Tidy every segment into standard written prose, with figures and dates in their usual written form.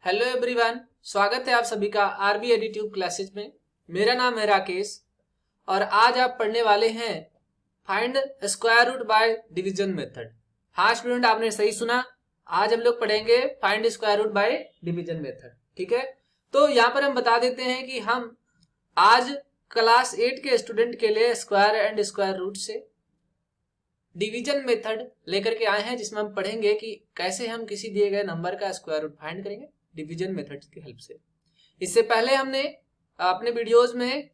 Hello everyone, स्वागत है आप सभी का आरबी एडिट्यूब क्लासेज में। मेरा नाम है राकेश और आज आप पढ़ने वाले हैं find square root by division method. हाँ स्टूडेंट, आपने सही सुना। आज हम लोग पढ़ेंगे find square root by division method. ठीक है, तो यहाँ पर हम बता देते हैं कि हम आज क्लास 8 के स्टूडेंट के लिए स्क्वायर एंड स्क्वायर रूट से डिवीजन मेथड लेकर के आए हैं, जिसमें हम पढ़ेंगे कि कैसे हम किसी दिए गए नंबर का स्क्वायर रूट फाइंड करेंगे डिवीजन मेथड की हेल्प से। इससे पहले हमने अपने वीडियोस में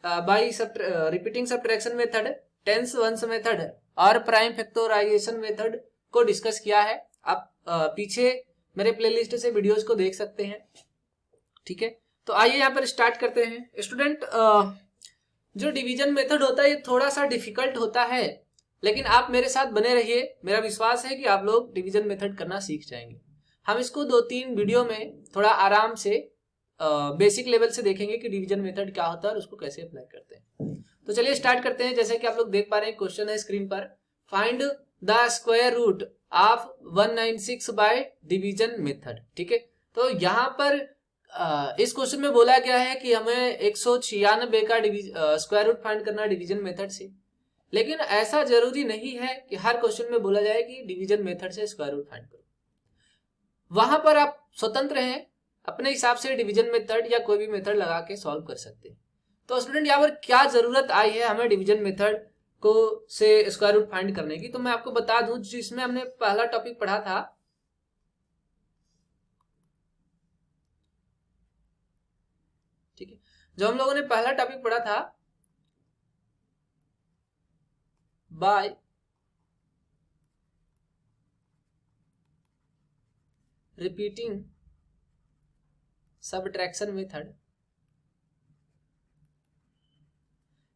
by repeating subtraction method, tens ones method और प्राइम फैक्टराइजेशन मेथड को डिस्कस किया है। आप पीछे मेरे प्लेलिस्ट से वीडियोस को देख सकते हैं। ठीक है, तो आइए यहाँ पर स्टार्ट करते हैं। स्टूडेंट, जो डिवीजन मेथड होता है ये थोड़ा सा डिफिकल्ट होता है, लेकिन आप मेरे साथ बने रहिए। मेरा विश्वास है कि आप लोग डिवीजन मेथड करना सीख जाएंगे। हम इसको 2-3 वीडियो में थोड़ा आराम से बेसिक लेवल से देखेंगे कि डिवीजन मेथड क्या होता है और उसको कैसे अप्लाई करते हैं। तो चलिए स्टार्ट करते हैं। जैसे कि आप लोग देख पा रहे हैं, क्वेश्चन है स्क्रीन पर, find the square root of 196 by division method. ठीक है, तो यहाँ पर इस क्वेश्चन में बोला गया है कि हमें 196 का स्क्वायर रूट फाइंड करना डिवीजन मेथड से। लेकिन ऐसा जरूरी नहीं है कि हर क्वेश्चन में बोला जाए कि डिवीजन मेथड से स्क्वायर रूट फाइंड करो। वहां पर आप स्वतंत्र हैं, अपने हिसाब से डिवीजन मेथड या कोई भी मेथड लगा के सॉल्व कर सकते हैं। तो स्टूडेंट, यहाँ पर क्या जरूरत आई है हमें डिवीजन मेथड को से स्क्वायर रूट फाइंड करने की, तो मैं आपको बता दूं, जिसमें हमने पहला टॉपिक पढ़ा था, ठीक है, जो हम लोगों ने पहला टॉपिक पढ़ा था बाय रिपीटिंग सब्ट्रैक्शन मेथड,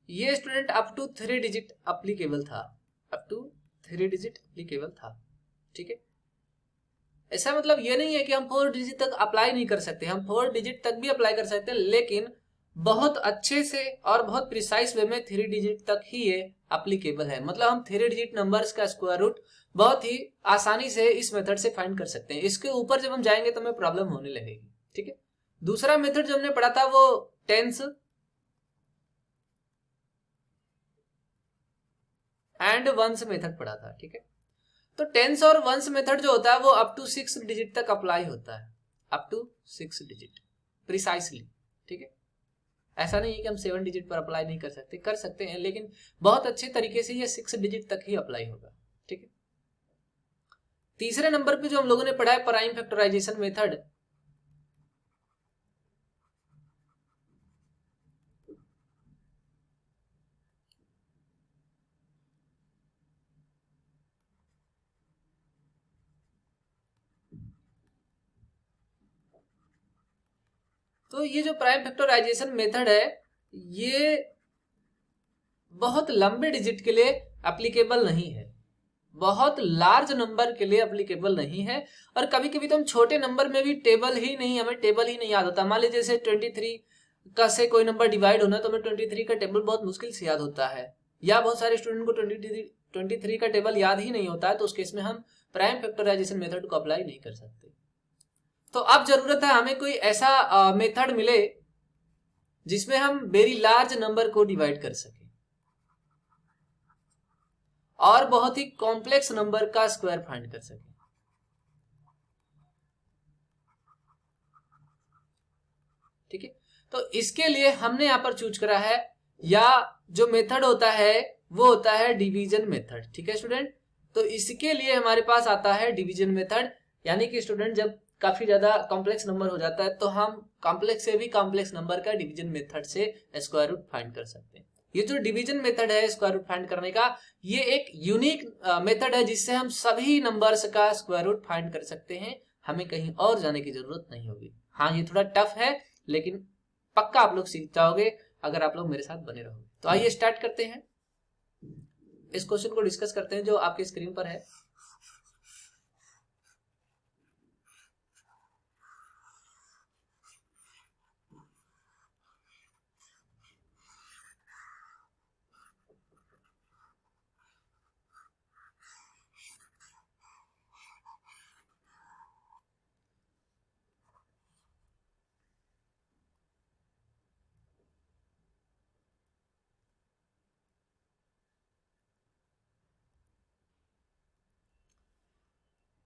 ये student up to 3 digit applicable था। अप टू 3 डिजिट अप्लीकेबल था। ठीक है, ऐसा मतलब ये नहीं है कि हम 4 डिजिट तक अप्लाई नहीं कर सकते। हम 4 डिजिट तक भी अप्लाई कर सकते हैं, लेकिन बहुत अच्छे से और बहुत प्रिसाइज वे में 3 डिजिट तक ही ये अप्लीकेबल है। मतलब हम 3 डिजिट नंबर्स का स्क्वायर रूट बहुत ही आसानी से इस मेथड से फाइंड कर सकते हैं। इसके ऊपर जब हम जाएंगे तो हमें प्रॉब्लम होने लगेगी। ठीक है, दूसरा मेथड जो हमने पढ़ा था वो टेंस एंड वंस मेथड पढ़ा था। ठीक है, तो टेंस और वंस मेथड जो होता है वो अप टू 6 डिजिट तक अप्लाई होता है। Up to 6 digit precisely. ठीक है, ऐसा नहीं है कि हम 7 डिजिट पर अप्लाई नहीं कर सकते हैं, लेकिन बहुत अच्छे तरीके से ये 6 डिजिट तक ही अप्लाई होगा। ठीक है, तीसरे नंबर पे जो हम लोगों ने पढ़ा है प्राइम फैक्टराइजेशन मेथड, तो ये जो प्राइम फैक्टराइजेशन मेथड है ये बहुत लंबे डिजिट के लिए एप्लीकेबल नहीं है, बहुत लार्ज नंबर के लिए एप्लीकेबल नहीं है। और कभी कभी तो हम छोटे नंबर में भी हमें टेबल ही नहीं याद होता। मान लीजिए जैसे 23 का से कोई नंबर डिवाइड होना, तो हमें 23 का टेबल बहुत मुश्किल से याद होता है, या बहुत सारे स्टूडेंट को 23 का टेबल याद ही नहीं होता है। तो उस केस में हम प्राइम फैक्टराइजेशन मेथड को अप्लाई नहीं कर सकते। तो अब जरूरत है हमें कोई ऐसा मेथड मिले जिसमें हम वेरी लार्ज नंबर को डिवाइड कर सके और बहुत ही कॉम्प्लेक्स नंबर का स्क्वायर फाइंड कर सके। ठीक है, तो इसके लिए हमने यहां पर चूज करा है, या जो मेथड होता है वो होता है डिवीजन मेथड। ठीक है स्टूडेंट, तो इसके लिए हमारे पास आता है डिवीजन मेथड। यानी कि स्टूडेंट, जब काफी ज्यादा कॉम्प्लेक्स नंबर हो जाता है तो हम कॉम्प्लेक्स से भी कॉम्प्लेक्स नंबर का डिवीजन मेथड से स्क्वायर रूट फाइंड कर सकते हैं। ये जो डिवीजन मेथड है स्क्वायर रूट फाइंड करने का, ये एक यूनिक मेथड है जिससे हम सभी नंबर्स का स्क्वायर रूट फाइंड कर सकते हैं। हमें कहीं और जाने की जरूरत नहीं होगी। हाँ, ये थोड़ा टफ है, लेकिन पक्का आप लोग सीख जाओगे अगर आप लोग मेरे साथ बने रहोगे। तो आइए स्टार्ट करते हैं, इस क्वेश्चन को डिस्कस करते हैं जो आपके स्क्रीन पर है।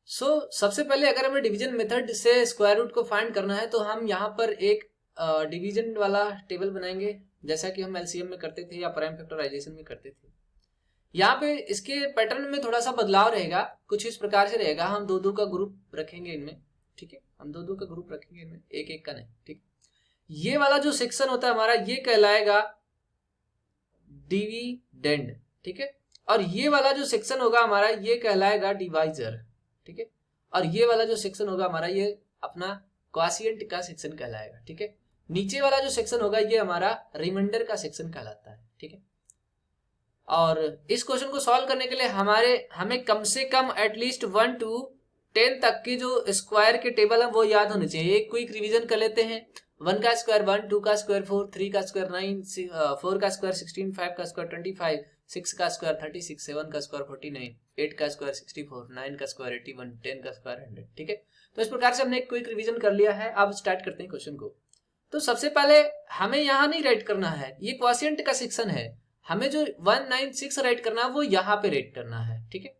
सबसे पहले अगर हमें डिवीजन मेथड से स्क्वायर रूट को फाइंड करना है तो हम यहाँ पर एक डिवीजन वाला टेबल बनाएंगे, जैसा कि हम एलसीएम में करते थे या प्राइम फैक्टराइजेशन में करते थे। यहाँ पे इसके पैटर्न में थोड़ा सा बदलाव रहेगा, कुछ इस प्रकार से रहेगा। हम दो दो का ग्रुप रखेंगे इनमें, ठीक है, हम दो दो का ग्रुप रखेंगे इनमें, एक एक का नहीं, ठीक। ये वाला जो सेक्शन होता है हमारा, ये कहलाएगा डिविडेंड, ठीक है। और ये वाला जो सेक्शन होगा हमारा, ये कहलाएगा डिवाइजर, ठीक है। और ये वाला जो सेक्शन होगा हमारा, ये अपना क्वॉशिएंट का सेक्शन कहलाएगा, ठीक है। नीचे वाला जो सेक्शन होगा ये हमारा रिमाइंडर का सेक्शन कहलाता है, ठीक है। और इस क्वेश्चन को सॉल्व करने के लिए हमें कम से कम एटलीस्ट 1 to 10 तक के जो स्क्वायर के टेबल है वो याद होने चाहिए। एक क्विक रिवीजन कर लेते हैं। 1 का स्क्वायर 1, 2 का स्क्वायर 4, 3 का स्क्वायर 9, 4 का स्क्वायर 16, 5 का स्क्वायर 25, 6 का स्क्वायर 36, 7 का स्क्वायर 49, 8 का स्क्वायर 64, 9 का स्क्वायर 81, 10 का स्क्वायर 100, ठीक है। तो इस प्रकार से हमने एक क्विक रिवीजन कर लिया है। अब स्टार्ट करते हैं क्वेश्चन को। तो सबसे पहले हमें यहाँ नहीं राइट करना है, ये क्वॉशिएंट का सेक्शन है। हमें जो 196 राइट करना है वो यहाँ पे राइट करना है, ठीक है,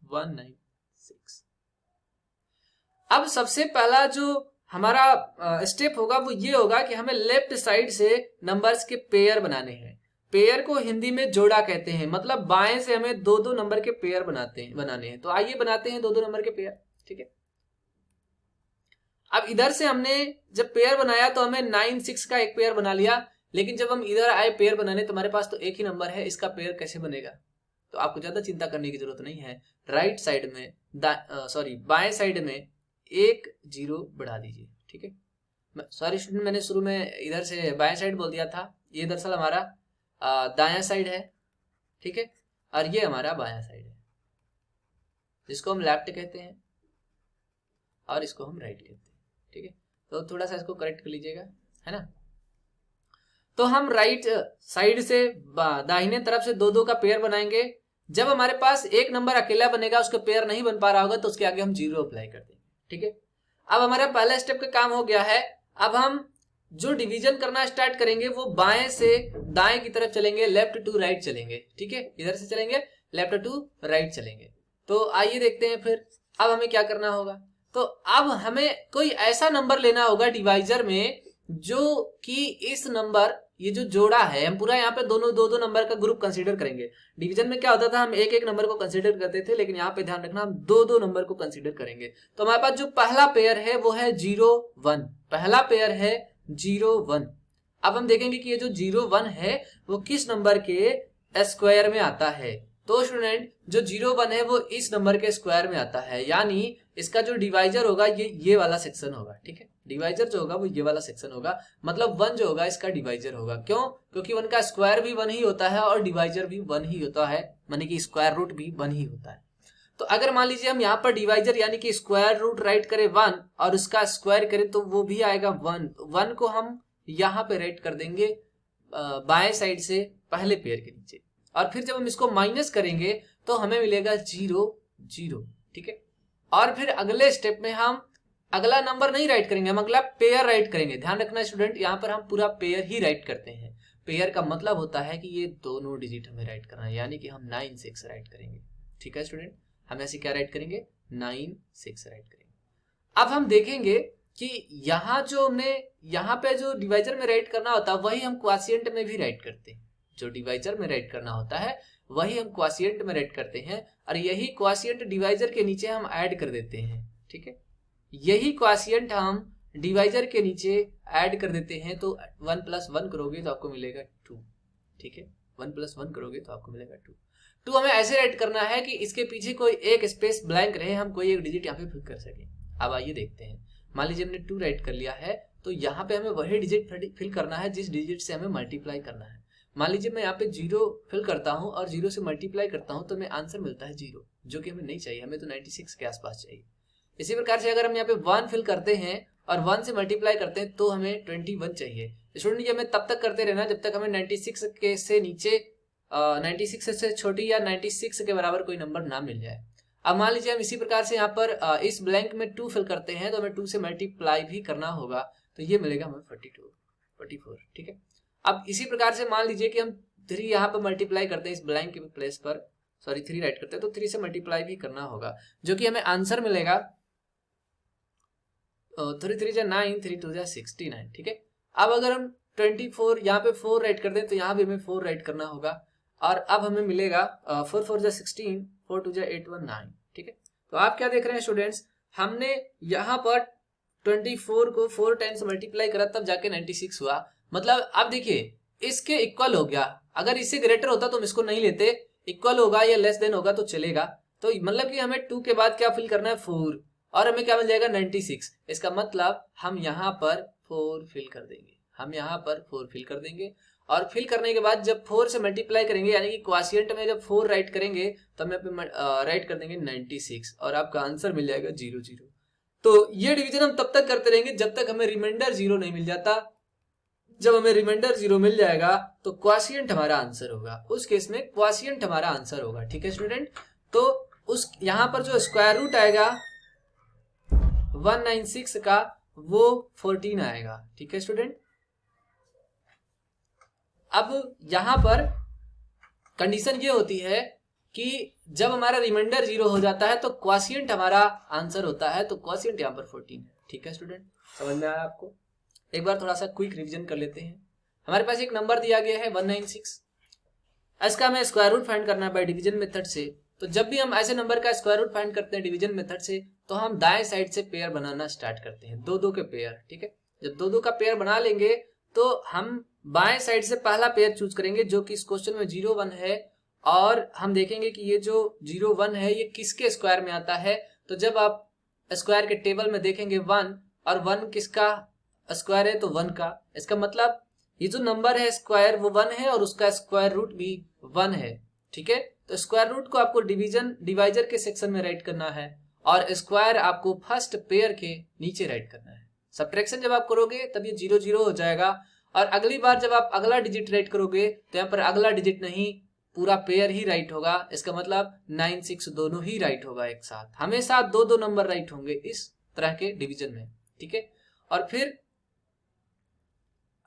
196। अब सबसे पहला जो हमारा स्टेप होगा वो ये होगा कि हमें लेफ्ट साइड से नंबर्स के पेयर बनाने हैं। पेयर को हिंदी में जोड़ा कहते हैं, मतलब बाएं से हमें दो दो नंबर के पेयर बनाने हैं। तो आइए बनाते हैं दो दो नंबर के पेयर, ठीक है। अब इधर से हमने जब पेयर बनाया तो हमें 9, 6 का एक पेयर बना लिया, लेकिन जब हम इधर आए पेयर बनाने तो हमारे पास तो एक ही नंबर है, इसका पेयर कैसे बनेगा? तो आपको ज्यादा चिंता करने की जरूरत नहीं है। राइट साइड में बाएं साइड में 1 0 बढ़ा दीजिए, ठीक है। सॉरी स्टूडेंट, मैंने शुरू में इधर से बाएं साइड बोल दिया था। ये दरअसल हमारा दायां साइड है, ठीक है, और ये हमारा बायां साइड है, जिसको हम लेफ्ट कहते हैं और इसको हम राइट कहते हैं, ठीक है। तो थोड़ा सा इसको करेक्ट कर लीजिएगा, है ना। तो हम राइट साइड से दाहिने तरफ से दो दो का पेयर बनाएंगे। जब हमारे पास एक नंबर अकेला बनेगा, उसका पेयर नहीं बन पा रहा होगा, तो उसके आगे हम 0 अप्लाई कर देंगे, ठीक है। अब हमारा पहला स्टेप का काम हो गया है। अब हम जो डिवीजन करना स्टार्ट करेंगे वो बाएं से दाएं की तरफ चलेंगे, लेफ्ट टू राइट चलेंगे, ठीक है। इधर से चलेंगे, लेफ्ट टू राइट चलेंगे। तो आइए देखते हैं फिर अब हमें क्या करना होगा। तो अब हमें कोई ऐसा नंबर लेना होगा डिवाइजर में जो कि इस नंबर, ये जो जोड़ा है, हम पूरा यहाँ पे दोनों दो दो नंबर का ग्रुप कंसीडर करेंगे। डिवीजन में क्या होता था, हम एक एक नंबर को कंसीडर करते थे, लेकिन यहाँ पे ध्यान रखना हम दो दो नंबर को कंसीडर करेंगे। तो हमारे पास जो पहला पेयर है वो है 0 1, पहला पेयर है 0 1। अब हम देखेंगे कि ये जो 0 1 है वो किस नंबर के स्क्वायर में आता है। तो स्टूडेंट, जो 0 1 है वो इस नंबर के स्क्वायर में आता है, यानी इसका जो डिवाइजर होगा ये वाला सेक्शन होगा, ठीक है। डिवाइजर जो होगा वो ये वाला सेक्शन होगा, मतलब 1 जो होगा इसका डिवाइजर होगा। क्यों? क्योंकि 1 का स्क्वायर भी 1 ही होता है और डिवाइजर भी 1 ही होता है, माने कि स्क्वायर रूट भी 1 ही होता है। तो अगर मान लीजिए हम यहाँ पर डिवाइजर यानी कि स्क्वायर रूट राइट करें 1 और उसका स्क्वायर करें तो वो भी आएगा 1। 1 को हम यहाँ पे राइट कर देंगे बाएं साइड से पहले पेयर के नीचे, और फिर जब हम इसको माइनस करेंगे तो हमें मिलेगा 0 0, ठीक है। और फिर अगले स्टेप में हम अगला नंबर नहीं राइट करेंगे, हम अगला पेयर राइट करेंगे। ध्यान रखना स्टूडेंट, यहाँ पर हम पूरा पेयर ही राइट करते हैं। पेयर का मतलब होता है कि ये दोनों डिजिट हमें राइट करना है, यानी कि हम 9 6 राइट करेंगे, ठीक है स्टूडेंट। हम ऐसे क्या राइट करेंगे, 9 6 राइट करेंगे। अब हम देखेंगे कि यहाँ जो हमने यहाँ पे जो डिवाइजर में राइट करना होता है वही हम क्वॉशिएंट में भी राइट करते हैं। जो डिवाइजर में राइट करना होता है वही हम क्वॉशिएंट में राइट करते हैं, और यही क्वॉशिएंट डिवाइजर के नीचे हम ऐड कर देते हैं, ठीक है। यही क्वॉशिएंट हम डिवाइजर के नीचे ऐड कर देते हैं। तो 1 + 1 करोगे तो आपको मिलेगा 2, ठीक है। 1 + 1 करोगे तो आपको मिलेगा 2। 2 हमें ऐसे राइट करना है कि इसके पीछे कोई एक स्पेस ब्लैंक रहे, हम कोई एक डिजिट यहाँ पे फिल कर सके। अब आइए देखते हैं। मान लीजिए हमने 2 राइट कर लिया है, तो यहाँ पे हमें वही डिजिट फिल करना है जिस डिजिट से हमें मल्टीप्लाई करना है। मान लीजिए मैं यहाँ पे 0 फिल करता हूँ और 0 से मल्टीप्लाई करता हूँ तो हमें आंसर मिलता है 0, जो कि हमें नहीं चाहिए, हमें तो 96 के आसपास चाहिए। इसी प्रकार से अगर हम यहाँ पे 1 फिल करते हैं और 1 से मल्टीप्लाई करते हैं तो हमें 21 चाहिए। स्टूडेंट, ये हमें तब तक करते रहना जब तक हमें 96 के से नीचे 96 से छोटी या 96 के बराबर कोई नंबर ना मिल जाए। अब मान लीजिए हम इसी प्रकार से यहाँ पर इस ब्लैंक में 2 फिल करते हैं तो हमें 2 से मल्टीप्लाई भी करना होगा, तो ये मिलेगा हमें 44, ठीक है। अब इसी प्रकार से मान लीजिए कि हम 3 यहाँ पर मल्टीप्लाई करते हैं इस ब्लैंक के प्लेस पर, सॉरी 3 राइट करते हैं तो 3 से मल्टीप्लाई भी करना होगा, जो कि हमें आंसर मिलेगा 3 3 9, 3 2 69, ठीक है। अब अगर हम 24 यहाँ पे 4 राइट कर दें तो यहाँ भी हमें 4 राइट करना होगा, और अब हमें मिलेगा 4 4 16, 4 2 8 1 9, ठीक है। तो आप क्या देख रहे हैं स्टूडेंट्स, हमने यहाँ पर 24 को 4 टाइम्स मल्टीप्लाई करा तब जाके 96 हुआ। मतलब आप देखिए इसके इक्वल हो गया, अगर इससे ग्रेटर होता तो हम इसको नहीं लेते, इक्वल होगा या लेस देन होगा तो चलेगा। तो मतलब कि हमें 2 के बाद क्या फिल करना है 4, और हमें क्या मिल जाएगा 96। इसका मतलब हम यहाँ पर 4 फिल कर देंगे, हम यहाँ पर 4 फिल कर देंगे, और फिल करने के बाद जब 4 से मल्टीप्लाई करेंगे यानी कि क्वोशिएंट में जब 4 राइट करेंगे तो हम यहाँ पे राइट कर देंगे 96, और आपका आंसर मिल जाएगा 0 0। तो ये डिवीजन हम तब तक करते रहेंगे जब तक हमें रिमाइंडर 0 नहीं मिल जाता। जब हमें रिमाइंडर 0 मिल जाएगा तो क्वोशिएंट हमारा आंसर होगा, उस केस में क्वोशिएंट हमारा आंसर होगा, ठीक है स्टूडेंट। तो उस यहाँ पर जो स्क्वायर रूट आएगा 196 का वो 14 आएगा, ठीक है स्टूडेंट। अब यहाँ पर कंडीशन ये होती है कि जब हमारा रिमाइंडर 0 हो जाता है तो क्वोशिएंट हमारा आंसर होता है, तो क्वोशिएंट यहाँ पर 14 है, ठीक है स्टूडेंट। समझ में आया आपको? एक बार थोड़ा सा क्विक रिवीजन कर लेते हैं। हमारे पास एक नंबर दिया गया है 196, इसका हमें स्क्वायर रूट फाइंड करना है बाय डिवीजन मेथड से। तो जब भी हम ऐसे नंबर का स्क्वायर रूट फाइंड करते हैं डिवीजन मेथड से तो हम दाएं साइड से पेयर बनाना स्टार्ट करते हैं, 2 2 के पेयर, ठीक है। जब 2 2 का पेयर बना लेंगे तो हम बाएं साइड से पहला पेयर चूज करेंगे जो कि इस क्वेश्चन में 0 1 है, और हम देखेंगे कि ये जो 0 1 है ये किसके स्क्वायर में आता है। तो जब आप स्क्वायर के टेबल में देखेंगे 1, और 1 किसका स्क्वायर है तो 1 का, इसका मतलब ये जो नंबर है स्क्वायर वो 1 है और उसका स्क्वायर रूट भी 1 है, ठीक है। तो स्क्वायर रूट को आपको डिवाइजर के सेक्शन में राइट करना है, और स्क्वायर आपको फर्स्ट पेयर के नीचे राइट करना है। सब्ट्रैक्शन जब आप करोगे तब ये 0 0 हो जाएगा, और अगली बार जब आप अगला डिजिट राइट करोगे तो यहाँ पर अगला डिजिट नहीं पूरा पेयर ही राइट होगा। इसका मतलब 9 6 दोनों ही राइट होगा एक साथ, हमेशा 2 2 नंबर राइट होंगे इस तरह के डिवीजन में, ठीक है। और फिर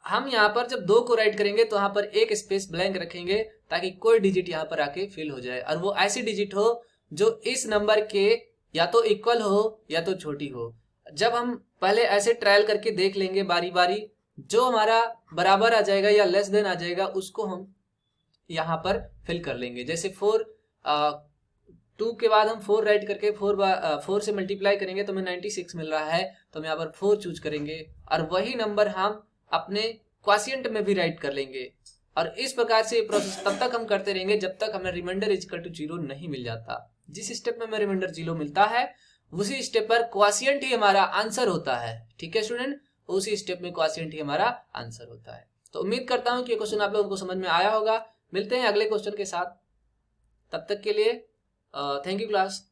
हम यहाँ पर जब 2 को राइट करेंगे तो यहाँ पर एक स्पेस ब्लैंक रखेंगे ताकि कोई डिजिट यहाँ पर आके फिल हो जाए, और वो ऐसी डिजिट हो जो इस नंबर के या तो इक्वल हो या तो छोटी हो। जब हम पहले ऐसे ट्रायल करके देख लेंगे बारी बारी, जो हमारा बराबर आ जाएगा या लेस देन आ जाएगा उसको हम यहाँ पर फिल कर लेंगे। जैसे 2 के बाद हम 4 राइट करके 4 से मल्टीप्लाई करेंगे तो हमें 96 मिल रहा है, तो हम यहाँ पर 4 चूज करेंगे, और वही नंबर हम अपने क्वोशिएंट में भी राइट कर लेंगे। और इस प्रकार से ये प्रोसेस तब तक हम करते रहेंगे जब तक हमें रिमाइंडर इक्वल टू 0 नहीं मिल जाता। जिस स्टेप में हमें रिमाइंडर 0 मिलता है उसी स्टेप पर क्वोशिएंट ही हमारा आंसर होता है, ठीक है स्टूडेंट। उसी स्टेप में क्वोशिएंट ही हमारा आंसर होता है। तो उम्मीद करता हूं कि ये क्वेश्चन आप लोगों को समझ में आया होगा। मिलते हैं अगले क्वेश्चन के साथ, तब तक के लिए थैंक यू क्लास।